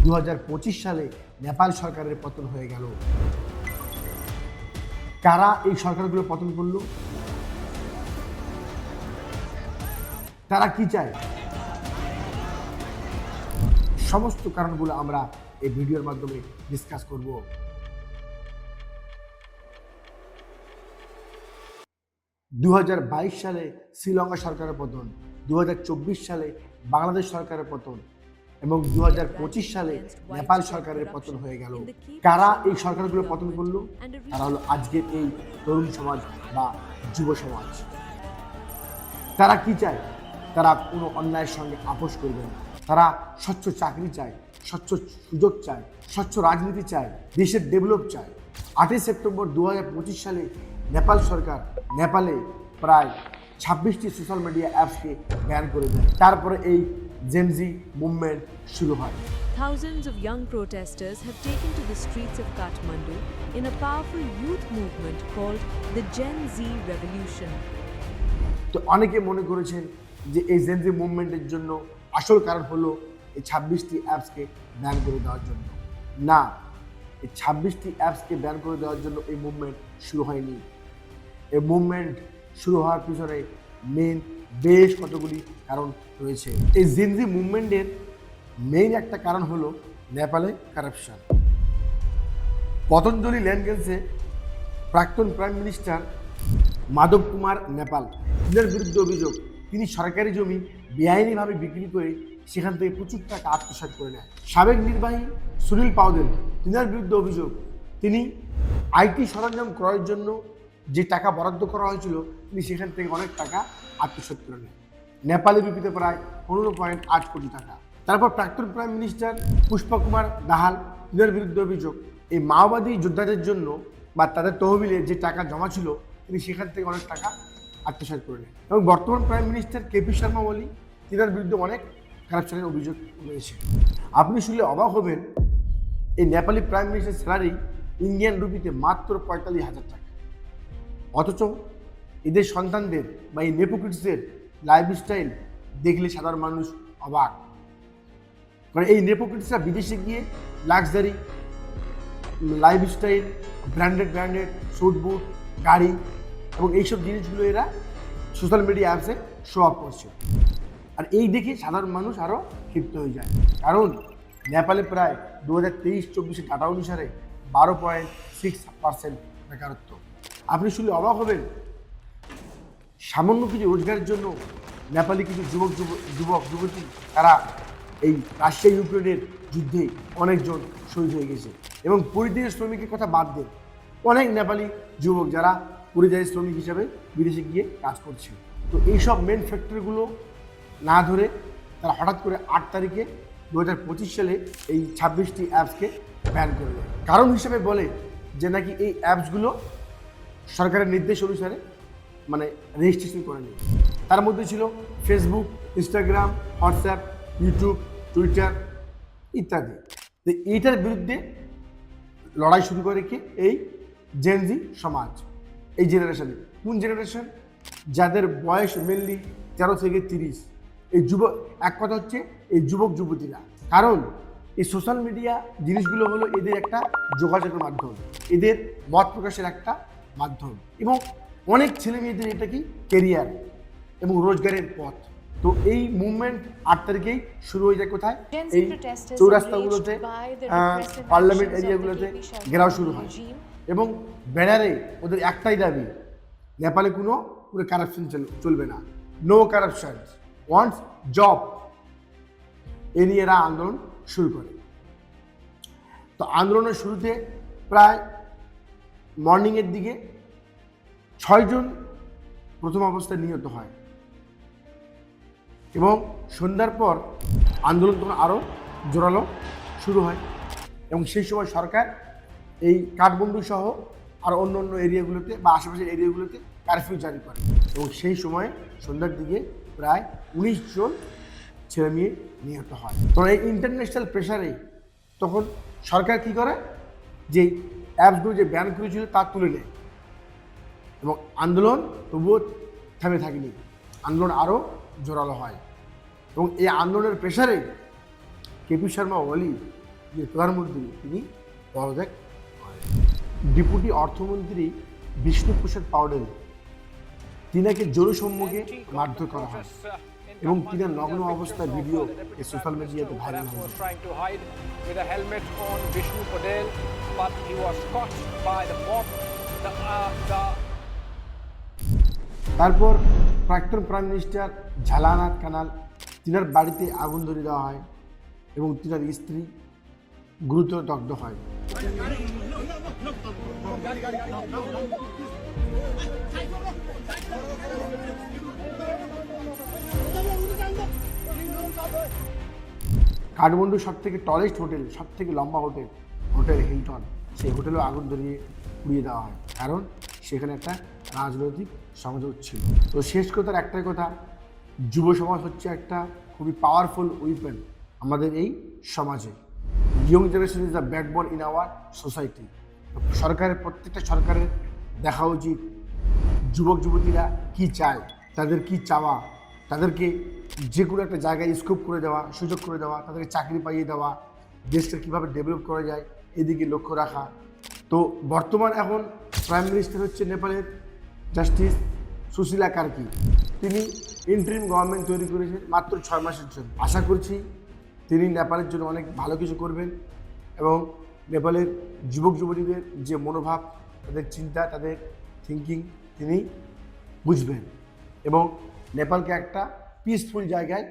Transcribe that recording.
2025 সালে নেপাল সরকারের পতন হয়ে গেল। কারা এই সরকারগুলো পতন করলো? তারা কি চায়? সমস্ত কারণগুলো আমরা এই ভিডিওর মাধ্যমে ডিসকাস করব। 2022 সালে শ্রীলঙ্কা সরকারের পতন, 2024 সালে বাংলাদেশ সরকারের পতন এবং 2025 সালে নেপাল সরকারের পতন হয়ে গেল। কারা এই সরকারগুলো পতন করলো? তারা হলো আজকের এই তরুণ সমাজ বা যুব সমাজ। তারা কি চায়? তারা কোনো অন্যায়ের সঙ্গে আপোষ করবে না। তারা স্বচ্ছ চাকরি চায়, স্বচ্ছ সুযোগ চায়, স্বচ্ছ রাজনীতি চায়, দেশের ডেভেলপ চায়। 8ই সেপ্টেম্বর 2025 সালে নেপাল সরকার নেপালে প্রায় 26টি সোশ্যাল মিডিয়া অ্যাপসকে ব্যান করে দেয়। তারপরে এই জেনজি মুভমেন্ট শুরু হয়। Thousands of young protesters have taken to the streets of Kathmandu in a powerful youth movement called the Gen Z Revolution. তো অনেকে মনে করেছেন যে এই জেনজি মুভমেন্টের জন্য আসল কারণ হলো এই 26টি অ্যাপসকে ব্যান করে দেওয়ার জন্য। না, এই 26টি অ্যাপসকে ব্যান করে দেওয়ার জন্য এই মুভমেন্ট শুরু হয়নি। এই মুভমেন্ট শুরু হওয়ার পিছনে বেশ কতগুলি কারণ রয়েছে। এই জেনজি মুভমেন্টের মেইন একটা কারণ হলো নেপালে কারাপশন। পতঞ্জলি ল্যান্ড গেলসে প্রাক্তন প্রাইম মিনিস্টার মাধব কুমার নেপাল, তিনার বিরুদ্ধে অভিযোগ তিনি সরকারি জমি বেআইনিভাবে বিক্রি করে সেখান থেকে প্রচুর টাকা আত্মসাৎ করে নেয়। সাবেক নির্বাহী সুনীল পাউদেল, তিনার বিরুদ্ধে অভিযোগ তিনি আইটি সরঞ্জাম ক্রয়ের জন্য যে টাকা বরাদ্দ করা হয়েছিল তিনি সেখান থেকে অনেক টাকা আত্মসাৎ করে নেয়, নেপালি রুপিতে প্রায় 15.8 কোটি টাকা। তারপর প্রাক্তন প্রাইম মিনিস্টার পুষ্পা কুমার দাহাল, তিনার বিরুদ্ধে অভিযোগ এই মাওবাদী যোদ্ধাদের জন্য বা তাদের তহবিলে যে টাকা জমা ছিল তিনি সেখান থেকে অনেক টাকা আত্মসাৎ করে নেন। এবং বর্তমান প্রাইম মিনিস্টার কেপি শর্মা ওলি, তিনার বিরুদ্ধে অনেক কারাপশনের অভিযোগ রয়েছে। আপনি শুনলে অবাক হবেন, এই Nepali prime minister salary Indian রুপিতে মাত্র 45,000 টাকা। অথচ এদের সন্তানদের বা এই নেপোক্রিটসদের লাইফস্টাইল দেখলে সাধারণ মানুষ অবাক। কারণ এই নেপোক্রিটসরা বিদেশে গিয়ে লাক্সারি লাইফস্টাইল, ব্র্যান্ডেড স্যুট বুট, গাড়ি এবং এইসব জিনিসগুলো এরা সোশ্যাল মিডিয়া অ্যাপসে শো আপ করছে। আর এই দেখে সাধারণ মানুষ আরও ক্ষিপ্ত হয়ে যায়। কারণ নেপালে প্রায় 2023-24 ডাটা অনুসারে 12.6% বেকারত্ব। আপনি শুনলে অবাক হবেন, সামান্য কিছু রোজগারের জন্য নেপালি কিছু যুবক যুবতী তারা এই রাশিয়া ইউক্রেনের যুদ্ধে অনেকজন শহীদ হয়ে গেছে। এবং পরিযায়ী শ্রমিকের কথা বাদ দেন, অনেক নেপালি যুবক যারা পরিযায়ী শ্রমিক হিসাবে বিদেশে গিয়ে কাজ করছে। তো এইসব মেন ফ্যাক্টরগুলো না ধরে তারা হঠাৎ করে 8 তারিখে 2025 সালে এই 26টি অ্যাপসকে ব্যান করে দেয়। কারণ হিসেবে বলে যে নাকি এই অ্যাপসগুলো সরকারের নির্দেশ অনুসারে মানে রেজিস্ট্রেশন করে নেয়। তার মধ্যে ছিল Facebook, Instagram, WhatsApp, YouTube, Twitter ইত্যাদি। তো এইটার বিরুদ্ধে লড়াই শুরু করে কে? এই জেনজি সমাজ, এই জেনারেশনে। কোন জেনারেশন? যাদের বয়স মেনলি 13 থেকে 30। এই এক কথা হচ্ছে এই যুবক যুবতীরা। কারণ এই সোশ্যাল মিডিয়া জিনিসগুলো হলো এদের একটা যোগাযোগের মাধ্যম, এদের মত প্রকাশের একটা মাধ্যম এবং অনেক ছেলে মেয়েদের এটা কি ক্যারিয়ার এবং রোজগারের পথ। তো এই মুভমেন্ট 8 তারিখেই শুরু হয়ে যায় কোথায়? এই চৌরাস্তাগুলোতে, পার্লামেন্ট এরিয়াগুলোতে ঘেরাও শুরু হয় এবং ব্যানারে ওদের একটাই দাবি, নেপালে কোনো কারাপশন চলবে না, নো কারাপশন, ওয়ান্টস জব। এ নিয়ে এরা আন্দোলন শুরু করে। তো আন্দোলনের শুরুতে প্রায় মর্নিংয়ের দিকে 6 জন প্রথম অবস্থায় নিহত হয় এবং সন্ধ্যার পর আন্দোলন তখন আরও জোরালো শুরু হয় এবং সেই সময় সরকার এই কাঠমান্ডু সহ আর অন্য এরিয়াগুলোতে বা আশেপাশের এরিয়াগুলোতে কারফিউ জারি করে এবং সেই সময়ে সন্ধ্যার দিকে প্রায় 19 জন ছেলে মেয়ে নিহত হয়। তো এই ইন্টারন্যাশনাল প্রেশারে তখন সরকার কী করে, যে অ্যাপসগুলো যে ব্যান করেছিল তা তুলে নেয় এবং আন্দোলন তবুও থেমে থাকেনি, আন্দোলন আরও জোরালো হয় এবং এই আন্দোলনের প্রেশারে কেপি শর্মা ওলি যে প্রধানমন্ত্রী তিনি পদত্যাগ করেন। ডেপুটি অর্থমন্ত্রী বিষ্ণু প্রসাদ পাউডেল তিনাকে জনসম্মুখে মারধর করা হয় এবং তিনার নগ্ন অবস্থার ভিডিও সোশ্যাল মিডিয়াতে ভাইরাল হয়। Trying to hide with a helmet on Vishnu Patel, but he was caught by the mob. তারপর প্রাক্তন প্রাইম মিনিস্টার ঝালানাথ কানাল তিনার বাড়িতে আগুন ধরিয়ে দেওয়া হয় এবং তিনার স্ত্রী গুরুতর দগ্ধ হয়। কাঠমান্ডুর সব থেকে টলেস্ট হোটেল, সব থেকে লম্বা হোটেল, হোটেল হিলটন, সেই হোটেলেও আগুন ধরিয়ে পুড়িয়ে দেওয়া হয়, কারণ সেখানে একটা রাজনৈতিক সংযোগ ছিল। তো শেষ কথার একটাই কথা, যুব সমাজ হচ্ছে একটা খুবই পাওয়ারফুল উইপেন আমাদের এই সমাজে। Young generation is the backbone in our society. প্রত্যেকটা সরকারের দেখা উচিত যুবক যুবতীরা কি চায়, তাদের কি চাওয়া, তাদেরকে যে কোনো একটা জায়গায় স্কোপ করে দেওয়া, সুযোগ করে দেওয়া, তাদেরকে চাকরি পাইয়ে দেওয়া, দেশটা কীভাবে ডেভেলপ করা যায় এদিকে লক্ষ্য রাখা। তো বর্তমান এখন প্রাইম মিনিস্টার হচ্ছে নেপালের জাস্টিস সুশীলা কার্কি। তিনি ইন্টারিম গভর্নমেন্ট তৈরি করেছেন মাত্র 6 মাসের জন্য। আশা করছি তিনি নেপালের জন্য অনেক ভালো কিছু করবেন এবং নেপালের যুবক যুবতীদের যে মনোভাব, তাদের চিন্তা, তাদের থিঙ্কিং তিনি বুঝবেন এবং নেপালকে একটা পিসফুল জায়গায়